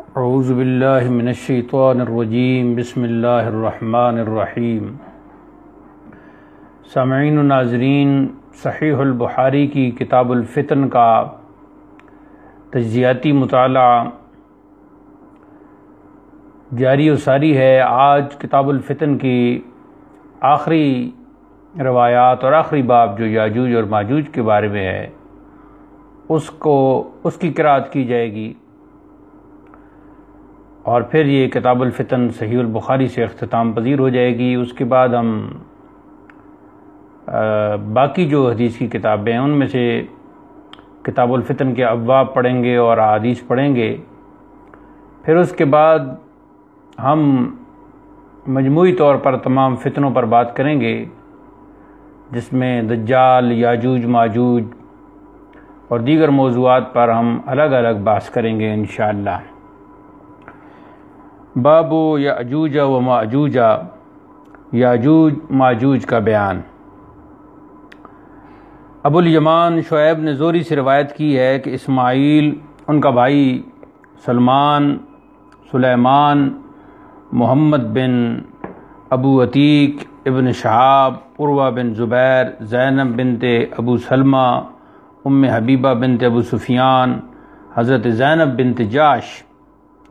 اعوذ باللہ من الشیطان الرجیم بسم اللہ الرحمن الرحیم۔ سامعین و ناظرین، صحیح البخاری کی کتاب الفتن کا تجزیاتی مطالعہ جاری و ساری ہے۔ آج کتاب الفتن کی آخری روایات اور آخری باب جو یاجوج اور ماجوج کے بارے میں ہے اس کی قرأت کی جائے گی، اور پھر یہ کتاب الفتن صحیح البخاری سے اختتام پذیر ہو جائے گی۔ اس کے بعد ہم باقی جو حدیث کی کتابیں ہیں ان میں سے کتاب الفتن کے ابواب پڑھیں گے اور احادیث پڑھیں گے۔ پھر اس کے بعد ہم مجموعی طور پر تمام فتنوں پر بات کریں گے، جس میں دجال، یاجوج ماجوج اور دیگر موضوعات پر ہم الگ الگ بحث کریں گے انشاءاللہ۔ باب یاجوج و ماجوج، یاجوج ماجوج کا بیان۔ ابو الیمان شعیب نے زوری سے روایت کی ہے کہ اسماعیل، ان کا بھائی سلمان، سلیمان، محمد بن ابو عتیق، ابن شہاب، عروہ بن زبیر، زینب بنت ابو سلمہ، ام حبیبہ بنت ابو سفیان، حضرت زینب بنت جاش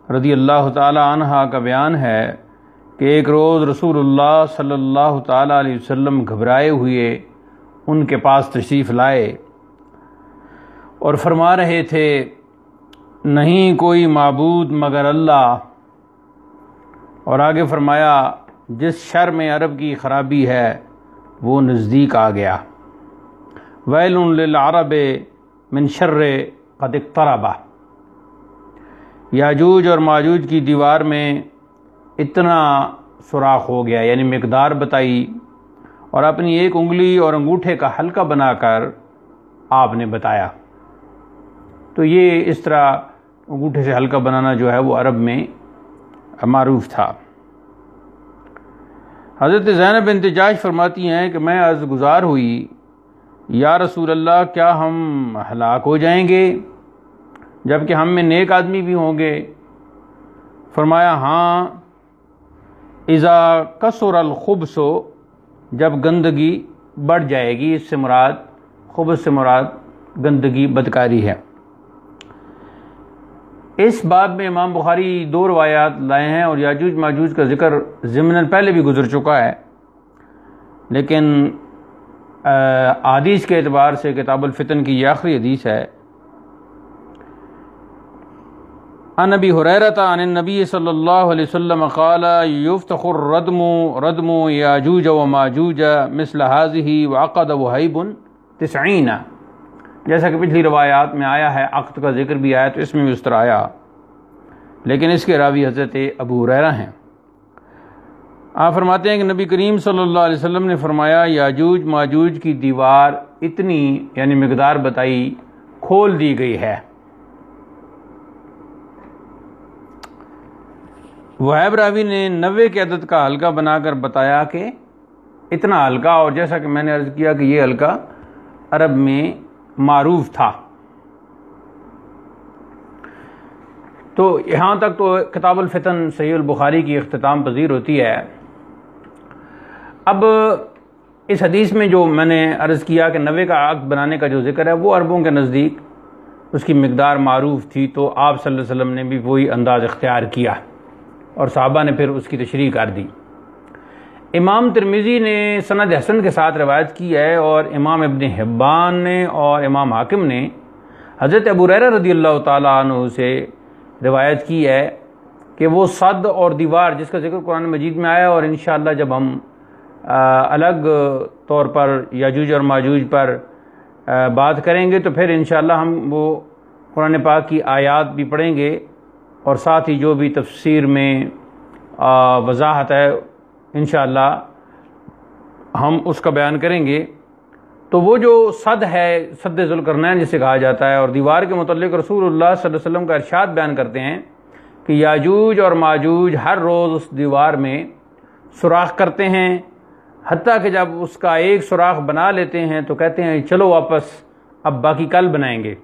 رضی اللہ تعالی عنہا کا بیان ہے کہ ایک روز رسول اللہ صلی اللہ تعالی علیہ وسلم گھبرائے ہوئے ان کے پاس تشریف لائے اور فرما رہے تھے، نہیں کوئی معبود مگر اللہ، اور آگے فرمایا، جس شر میں عرب کی خرابی ہے وہ نزدیک آ گیا۔ ویل للعرب من شر قد اقترب۔ یاجوج اور ماجوج کی دیوار میں اتنا سوراخ ہو گیا، یعنی مقدار بتائی، اور اپنی ایک انگلی اور انگوٹھے کا حلقہ بنا کر آپ نے بتایا۔ تو یہ اس طرح انگوٹھے سے حلقہ بنانا جو ہے وہ عرب میں معروف تھا۔ حضرت زینب بنت جاش فرماتی ہیں کہ میں عرض گزار ہوئی، یا رسول اللہ، کیا ہم ہلاک ہو جائیں گے جبکہ ہم میں نیک آدمی بھی ہوں گے؟ فرمایا، ہاں، اذا کثر الخبث، جب گندگی بڑھ جائے گی۔ اس سے مراد، خبث سے مراد گندگی، بدکاری ہے۔ اس باب میں امام بخاری دو روایات لائے ہیں، اور یاجوج ماجوج کا ذکر ضمناً پہلے بھی گزر چکا ہے، لیکن احادیث کے اعتبار سے کتاب الفتن کی یہ آخری حدیث ہے۔ عن ابی ہریرہ عن النبی صلی اللہ علیہ وسلم قال یفتخ ردم یاجوج و ماجوج مثل هذه وعقد وہیب 90۔ جیسا کہ پچھلی روایات میں آیا ہے، عقد کا ذکر بھی آیا، تو اس میں بھی اس طرح آیا، لیکن اس کے راوی حضرت ابو ہریرہ ہیں۔ آپ فرماتے ہیں کہ نبی کریم صلی اللہ علیہ وسلم نے فرمایا، یاجوج ماجوج کی دیوار اتنی، یعنی مقدار بتائی، کھول دی گئی ہے۔ وہیب راوی نے 90 کے عدد کا حلقہ بنا کر بتایا کہ اتنا حلقہ، اور جیسا کہ میں نے عرض کیا کہ یہ حلقہ عرب میں معروف تھا۔ تو یہاں تک تو کتاب الفتن صحیح البخاری کی اختتام پذیر ہوتی ہے۔ اب اس حدیث میں جو میں نے عرض کیا کہ 90 کا عقد بنانے کا جو ذکر ہے، وہ عربوں کے نزدیک اس کی مقدار معروف تھی، تو آپ صلی اللہ علیہ وسلم نے بھی وہی انداز اختیار کیا، اور صحابہ نے پھر اس کی تشریح کر دی۔ امام ترمذی نے سند حسن کے ساتھ روایت کی ہے، اور امام ابن حبان نے اور امام حاکم نے حضرت ابو ہریرہ رضی اللہ تعالیٰ عنہ سے روایت کی ہے کہ وہ صد اور دیوار، جس کا ذکر قرآن مجید میں آیا، اور انشاءاللہ جب ہم الگ طور پر یاجوج اور ماجوج پر بات کریں گے تو پھر انشاءاللہ ہم وہ قرآن پاک کی آیات بھی پڑھیں گے، اور ساتھ ہی جو بھی تفسیر میں وضاحت ہے انشاءاللہ ہم اس کا بیان کریں گے۔ تو وہ جو صد ہے، صد ذوالقرنین جسے کہا جاتا ہے، اور دیوار کے متعلق رسول اللہ صلی اللہ علیہ وسلم کا ارشاد بیان کرتے ہیں کہ یاجوج اور ماجوج ہر روز اس دیوار میں سوراخ کرتے ہیں، حتیٰ کہ جب اس کا ایک سوراخ بنا لیتے ہیں تو کہتے ہیں چلو واپس، اب باقی کل بنائیں گے۔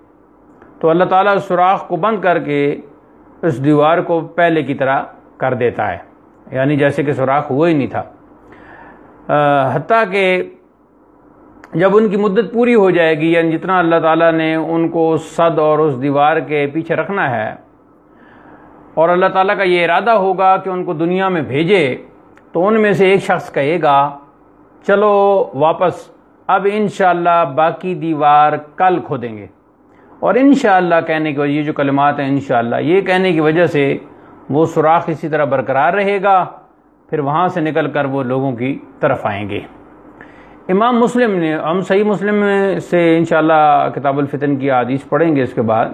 تو اللہ تعالیٰ اس سوراخ کو بند کر کے اس دیوار کو پہلے کی طرح کر دیتا ہے، یعنی جیسے کہ سوراخ ہوا ہی نہیں تھا، حتیٰ کہ جب ان کی مدت پوری ہو جائے گی، یعنی جتنا اللہ تعالیٰ نے ان کو اس صد اور اس دیوار کے پیچھے رکھنا ہے، اور اللہ تعالیٰ کا یہ ارادہ ہوگا کہ ان کو دنیا میں بھیجے، تو ان میں سے ایک شخص کہے گا چلو واپس، اب انشاءاللہ باقی دیوار کل کھودیں گے، اور انشاءاللہ کہنے کی وجہ، یہ جو کلمات ہیں انشاءاللہ، یہ کہنے کی وجہ سے وہ سوراخ اسی طرح برقرار رہے گا، پھر وہاں سے نکل کر وہ لوگوں کی طرف آئیں گے۔ امام مسلم نے، ہم صحیح مسلم سے انشاءاللہ کتاب الفتن کی احادیث پڑھیں گے اس کے بعد،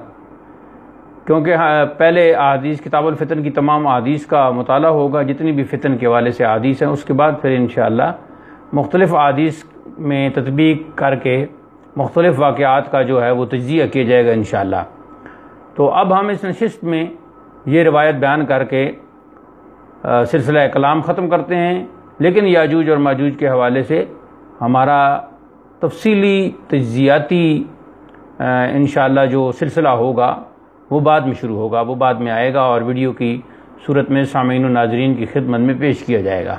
کیونکہ پہلے احادیث کتاب الفتن کی تمام احادیث کا مطالعہ ہوگا، جتنی بھی فتن کے حوالے سے احادیث ہیں، اس کے بعد پھر انشاءاللہ مختلف احادیث میں تطبیق کر کے مختلف واقعات کا جو ہے وہ تجزیہ کیا جائے گا انشاءاللہ۔ تو اب ہم اس نشست میں یہ روایت بیان کر کے سلسلہ کلام ختم کرتے ہیں، لیکن یاجوج اور ماجوج کے حوالے سے ہمارا تفصیلی تجزیاتی انشاءاللہ جو سلسلہ ہوگا وہ بعد میں شروع ہوگا، وہ بعد میں آئے گا اور ویڈیو کی صورت میں سامعین و ناظرین کی خدمت میں پیش کیا جائے گا۔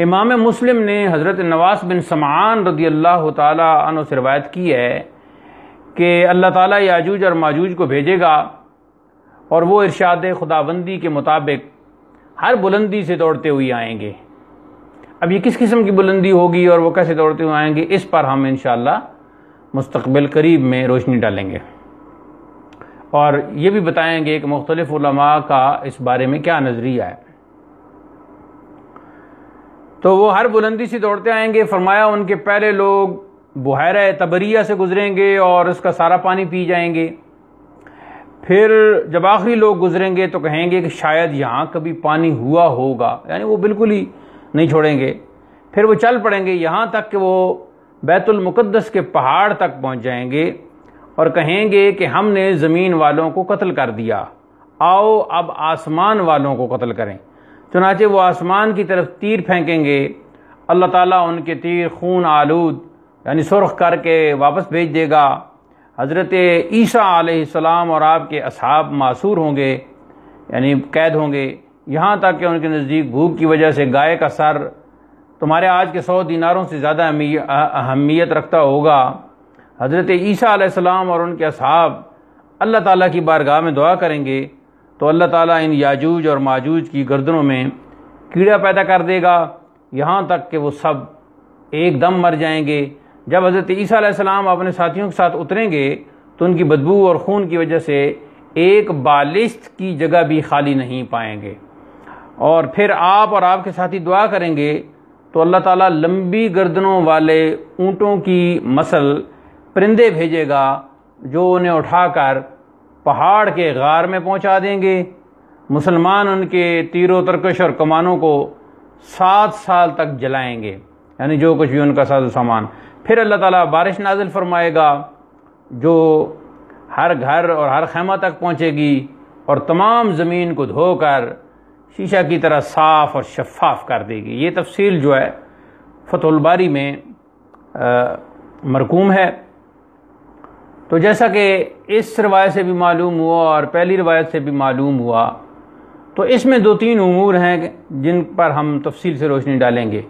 امام مسلم نے حضرت نواس بن سمعان رضی اللہ تعالی عنہ سے روایت کی ہے کہ اللہ تعالیٰ یاجوج اور ماجوج کو بھیجے گا، اور وہ ارشاد خداوندی کے مطابق ہر بلندی سے دوڑتے ہوئے آئیں گے۔ اب یہ کس قسم کی بلندی ہوگی اور وہ کیسے دوڑتے ہوئے آئیں گے، اس پر ہم انشاءاللہ مستقبل قریب میں روشنی ڈالیں گے، اور یہ بھی بتائیں گے کہ مختلف علماء کا اس بارے میں کیا نظریہ ہے۔ تو وہ ہر بلندی سے دوڑتے آئیں گے، فرمایا ان کے پہلے لوگ بحیرہ طبریہ سے گزریں گے اور اس کا سارا پانی پی جائیں گے، پھر جب آخری لوگ گزریں گے تو کہیں گے کہ شاید یہاں کبھی پانی ہوا ہوگا، یعنی وہ بالکل ہی نہیں چھوڑیں گے، پھر وہ چل پڑیں گے یہاں تک کہ وہ بیت المقدس کے پہاڑ تک پہنچ جائیں گے، اور کہیں گے کہ ہم نے زمین والوں کو قتل کر دیا، آؤ اب آسمان والوں کو قتل کریں۔ چنانچہ وہ آسمان کی طرف تیر پھینکیں گے، اللہ تعالیٰ ان کے تیر خون آلود یعنی سرخ کر کے واپس بھیج دے گا۔ حضرت عیسیٰ علیہ السلام اور آپ کے اصحاب معصور ہوں گے، یعنی قید ہوں گے، یہاں تک کہ ان کے نزدیک بھوک کی وجہ سے گائے کا سر تمہارے آج کے 100 دیناروں سے زیادہ اہمیت رکھتا ہوگا۔ حضرت عیسیٰ علیہ السلام اور ان کے اصحاب اللہ تعالیٰ کی بارگاہ میں دعا کریں گے تو اللہ تعالیٰ ان یاجوج اور ماجوج کی گردنوں میں کیڑا پیدا کر دے گا، یہاں تک کہ وہ سب ایک دم مر جائیں گے۔ جب حضرت عیسیٰ علیہ السلام اپنے ساتھیوں کے ساتھ اتریں گے تو ان کی بدبو اور خون کی وجہ سے ایک بالشت کی جگہ بھی خالی نہیں پائیں گے، اور پھر آپ اور آپ کے ساتھی دعا کریں گے تو اللہ تعالیٰ لمبی گردنوں والے اونٹوں کی مسل پرندے بھیجے گا جو انہیں اٹھا کر پہاڑ کے غار میں پہنچا دیں گے۔ مسلمان ان کے تیر و ترکش اور کمانوں کو 7 سال تک جلائیں گے، یعنی جو کچھ بھی ان کا ساز و سامان۔ پھر اللہ تعالیٰ بارش نازل فرمائے گا جو ہر گھر اور ہر خیمہ تک پہنچے گی، اور تمام زمین کو دھو کر شیشہ کی طرح صاف اور شفاف کر دے گی۔ یہ تفصیل جو ہے فتح الباری میں مرقوم ہے۔ تو جیسا کہ اس روایت سے بھی معلوم ہوا اور پہلی روایت سے بھی معلوم ہوا، تو اس میں 2-3 امور ہیں جن پر ہم تفصیل سے روشنی ڈالیں گے۔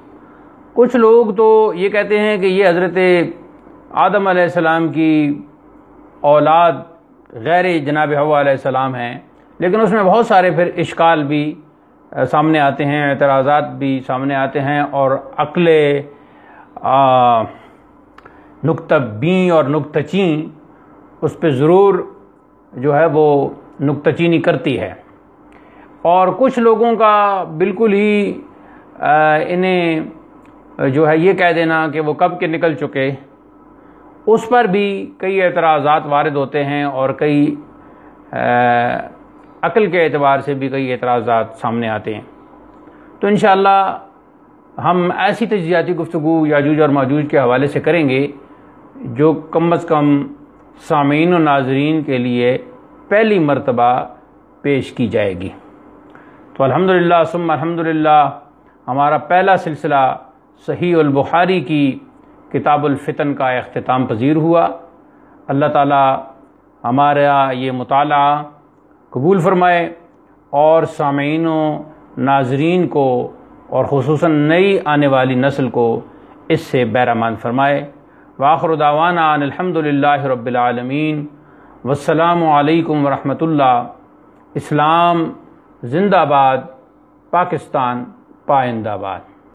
کچھ لوگ تو یہ کہتے ہیں کہ یہ حضرت آدم علیہ السلام کی اولاد غیر جناب حوا علیہ السلام ہیں، لیکن اس میں بہت سارے پھر اشکال بھی سامنے آتے ہیں، اعتراضات بھی سامنے آتے ہیں، اور عقل نکتہ بین اور نکتہ چین اس پہ ضرور جو ہے وہ نکتہ چینی کرتی ہے۔ اور کچھ لوگوں کا بالکل ہی انہیں جو ہے یہ کہہ دینا کہ وہ کب کے نکل چکے، اس پر بھی کئی اعتراضات وارد ہوتے ہیں، اور کئی عقل کے اعتبار سے بھی کئی اعتراضات سامنے آتے ہیں۔ تو انشاءاللہ ہم ایسی تجزیاتی گفتگو یاجوج اور ماجوج کے حوالے سے کریں گے جو کم از کم سامعین و ناظرین کے لیے پہلی مرتبہ پیش کی جائے گی۔ تو الحمدللہ ثم الحمدللہ ہمارا پہلا سلسلہ صحیح البخاری کی کتاب الفتن کا اختتام پذیر ہوا۔ اللہ تعالی ہمارا یہ مطالعہ قبول فرمائے اور سامعین و ناظرین کو اور خصوصاً نئی آنے والی نسل کو اس سے بہرامند فرمائے۔ وآخر دعوانا ان الحمدللہ رب العالمین، والسلام علیکم ورحمۃ اللہ۔ اسلام زندہ باد، پاکستان پائندہ باد۔